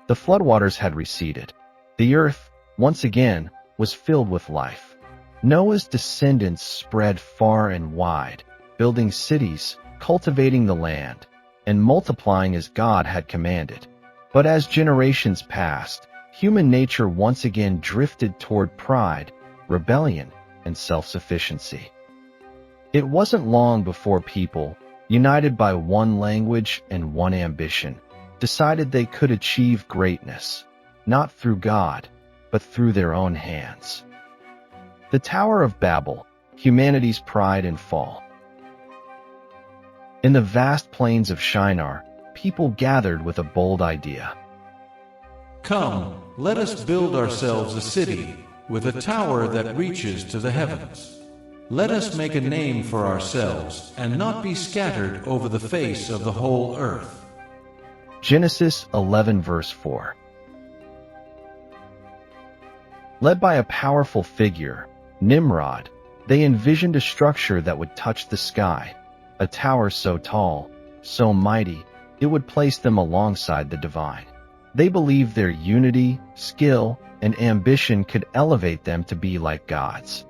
The floodwaters had receded. The earth, once again, was filled with life. Noah's descendants spread far and wide, building cities, cultivating the land, and multiplying as God had commanded. But as generations passed, human nature once again drifted toward pride, rebellion, and self-sufficiency. It wasn't long before people, united by one language and one ambition, decided they could achieve greatness, not through God, but through their own hands. The Tower of Babel, humanity's pride and fall. In the vast plains of Shinar, people gathered with a bold idea. Come, let us build ourselves a city, with a tower that reaches to the heavens. Let us make a name for ourselves, and not be scattered over the face of the whole earth. Genesis 11 verse 4. Led by a powerful figure, Nimrod, they envisioned a structure that would touch the sky, a tower so tall, so mighty, it would place them alongside the divine. They believed their unity, skill, and ambition could elevate them to be like gods.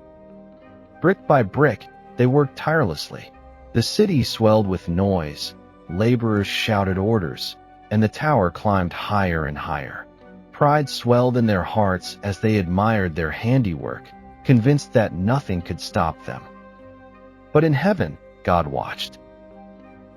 Brick by brick, they worked tirelessly. The city swelled with noise, laborers shouted orders, and the tower climbed higher and higher. Pride swelled in their hearts as they admired their handiwork, convinced that nothing could stop them. But in heaven, God watched.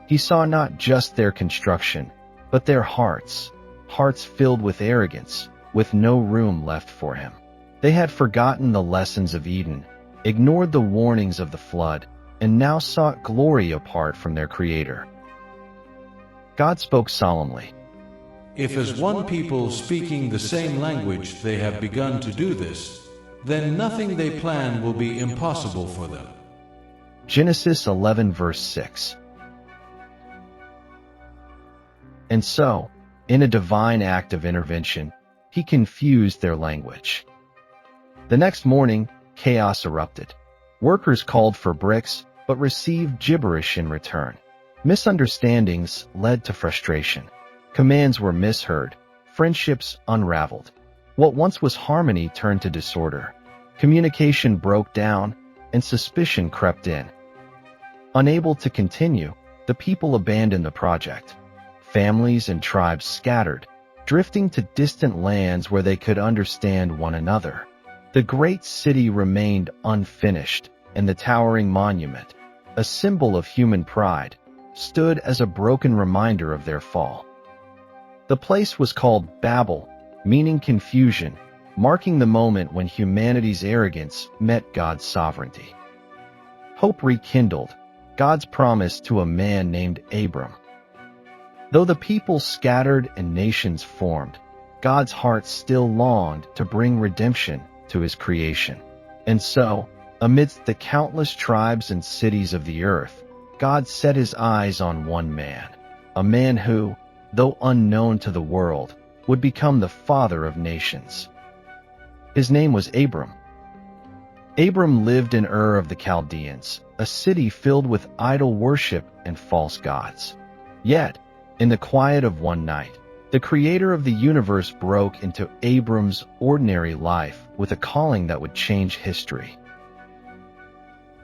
He saw not just their construction, but their hearts, hearts filled with arrogance, with no room left for him. They had forgotten the lessons of Eden, ignored the warnings of the flood, and now sought glory apart from their Creator. God spoke solemnly. If as one people speaking the same language they have begun to do this, then nothing they plan will be impossible for them. Genesis 11 verse 6. And so, in a divine act of intervention, he confused their language. The next morning, chaos erupted. Workers called for bricks, but received gibberish in return. Misunderstandings led to frustration. Commands were misheard, friendships unraveled. What once was harmony turned to disorder. Communication broke down, and suspicion crept in. Unable to continue, the people abandoned the project. Families and tribes scattered, drifting to distant lands where they could understand one another. The great city remained unfinished, and the towering monument, a symbol of human pride, stood as a broken reminder of their fall. The place was called Babel, meaning confusion, marking the moment when humanity's arrogance met God's sovereignty. Hope rekindled, God's promise to a man named Abram. Though the people scattered and nations formed, God's heart still longed to bring redemption to his creation. And so, amidst the countless tribes and cities of the earth, God set his eyes on one man, a man who, though unknown to the world, would become the father of nations. His name was Abram. Abram lived in Ur of the Chaldeans, a city filled with idol worship and false gods. Yet, in the quiet of one night, the creator of the universe broke into Abram's ordinary life with a calling that would change history.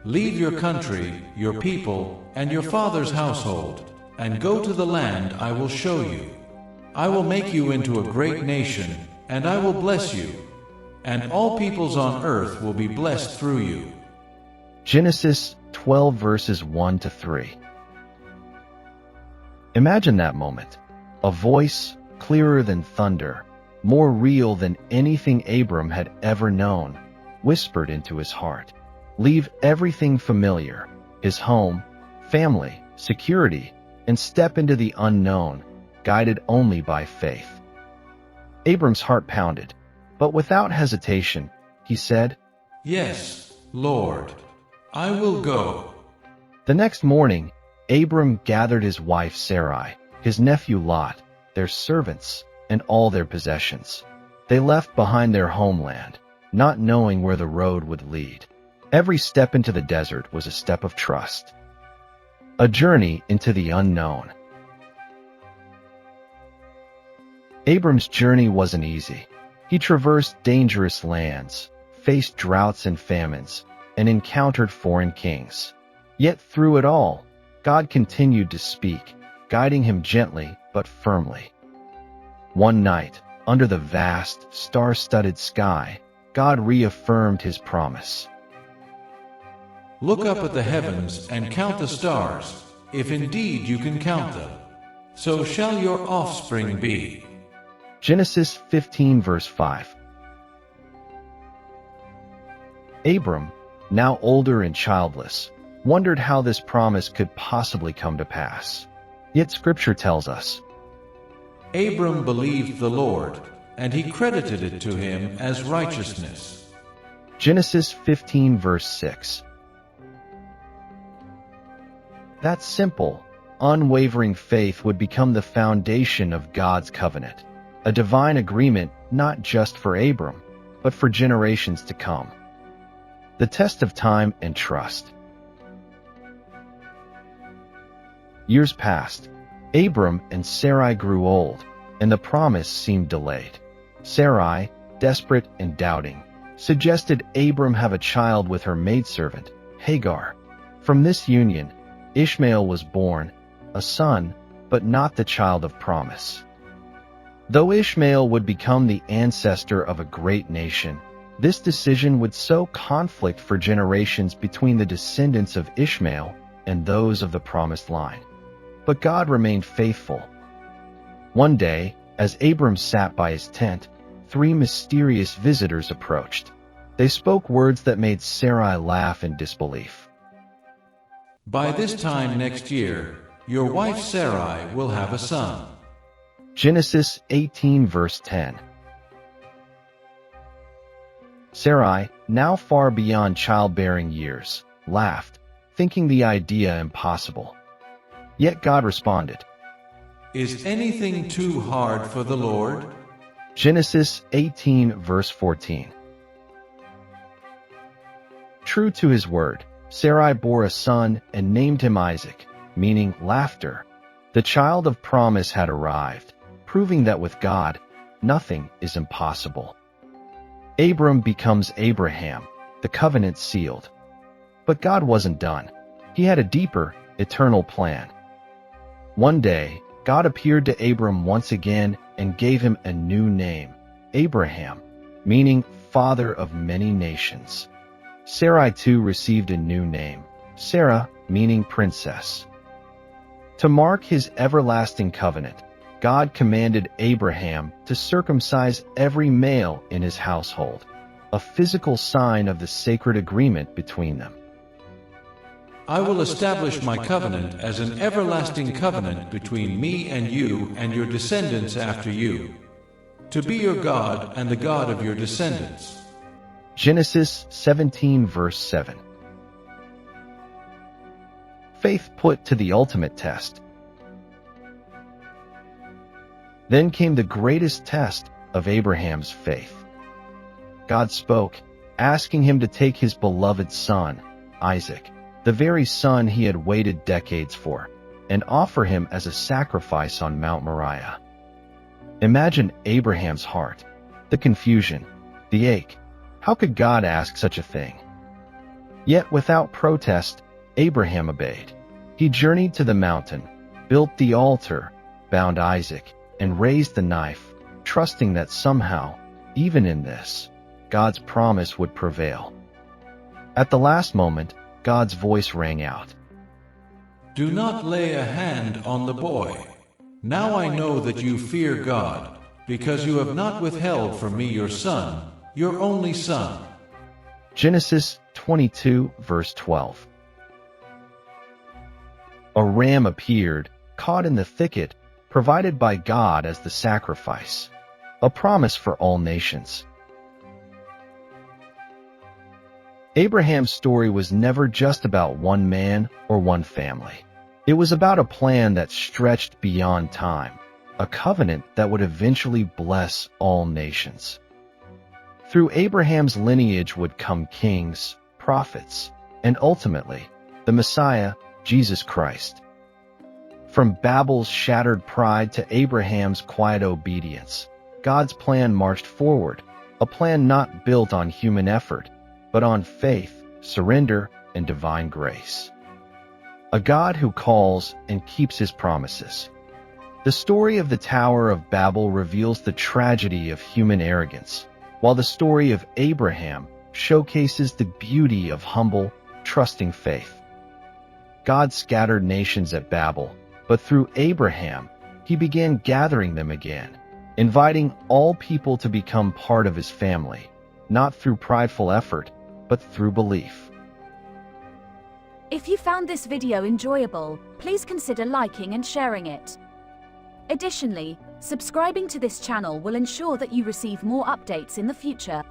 Leave your country, your people, and your father's household, and go to the land I will show you. I will make you into a great nation, and I will bless you, and all peoples on earth will be blessed through you. Genesis 12 verses 1 to 3. Imagine that moment. A voice, clearer than thunder, more real than anything Abram had ever known, whispered into his heart. Leave everything familiar, his home, family, security, and step into the unknown, guided only by faith. Abram's heart pounded, but without hesitation, he said, "Yes, Lord, I will go." The next morning, Abram gathered his wife Sarai, his nephew Lot, their servants, and all their possessions. They left behind their homeland, not knowing where the road would lead. Every step into the desert was a step of trust, a journey into the unknown. Abram's journey wasn't easy. He traversed dangerous lands, faced droughts and famines, and encountered foreign kings. Yet through it all, God continued to speak, guiding him gently but firmly. One night, under the vast, star-studded sky, God reaffirmed his promise. Look up at the heavens and count the stars, if indeed you can count them. So shall your offspring be. Genesis 15 verse 5. Abram, now older and childless, wondered how this promise could possibly come to pass. Yet Scripture tells us, Abram believed the Lord, and he credited it to him as righteousness. Genesis 15 verse 6. That simple, unwavering faith would become the foundation of God's covenant, a divine agreement not just for Abram, but for generations to come. The test of time and trust. Years passed. Abram and Sarai grew old, and the promise seemed delayed. Sarai, desperate and doubting, suggested Abram have a child with her maidservant, Hagar. From this union, Ishmael was born, a son, but not the child of promise. Though Ishmael would become the ancestor of a great nation, this decision would sow conflict for generations between the descendants of Ishmael and those of the promised line. But God remained faithful. One day, as Abram sat by his tent, 3 mysterious visitors approached. They spoke words that made Sarai laugh in disbelief. By this time next year, your wife Sarai will have a son. Genesis 18 verse 10. Sarai, now far beyond childbearing years, laughed, thinking the idea impossible. Yet God responded, Is anything too hard for the Lord? Genesis 18 verse 14. True to his word, Sarai bore a son and named him Isaac, meaning laughter. The child of promise had arrived, proving that with God, nothing is impossible. Abram becomes Abraham, the covenant sealed. But God wasn't done. He had a deeper, eternal plan. One day, God appeared to Abram once again and gave him a new name, Abraham, meaning father of many nations. Sarai too received a new name, Sarah, meaning princess. To mark his everlasting covenant, God commanded Abraham to circumcise every male in his household, a physical sign of the sacred agreement between them. I will establish my covenant as an everlasting covenant between me and you and your descendants after you, to be your God and the God of your descendants. Genesis 17 verse 7. Faith put to the ultimate test. Then came the greatest test of Abraham's faith. God spoke, asking him to take his beloved son, Isaac, the very son he had waited decades for, and offer him as a sacrifice on Mount Moriah. Imagine Abraham's heart, the confusion, the ache. How could God ask such a thing? Yet without protest, Abraham obeyed. He journeyed to the mountain, built the altar, bound Isaac, and raised the knife, trusting that somehow, even in this, God's promise would prevail. At the last moment, God's voice rang out. Do not lay a hand on the boy. Now I know that you fear God, because you have not withheld from me your son, your only son. Genesis 22 verse 12. A ram appeared, caught in the thicket, provided by God as the sacrifice, a promise for all nations. Abraham's story was never just about one man or one family. It was about a plan that stretched beyond time, a covenant that would eventually bless all nations. Through Abraham's lineage would come kings, prophets, and ultimately, the Messiah, Jesus Christ. From Babel's shattered pride to Abraham's quiet obedience, God's plan marched forward, a plan not built on human effort, but on faith, surrender, and divine grace. A God who calls and keeps his promises. The story of the Tower of Babel reveals the tragedy of human arrogance, while the story of Abraham showcases the beauty of humble, trusting faith. God scattered nations at Babel, but through Abraham, he began gathering them again, inviting all people to become part of his family, not through prideful effort, but through belief. If you found this video enjoyable, please consider liking and sharing it. Additionally, subscribing to this channel will ensure that you receive more updates in the future.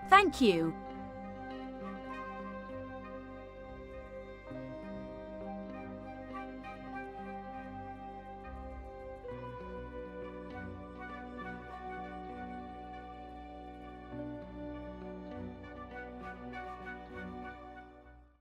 Thank you.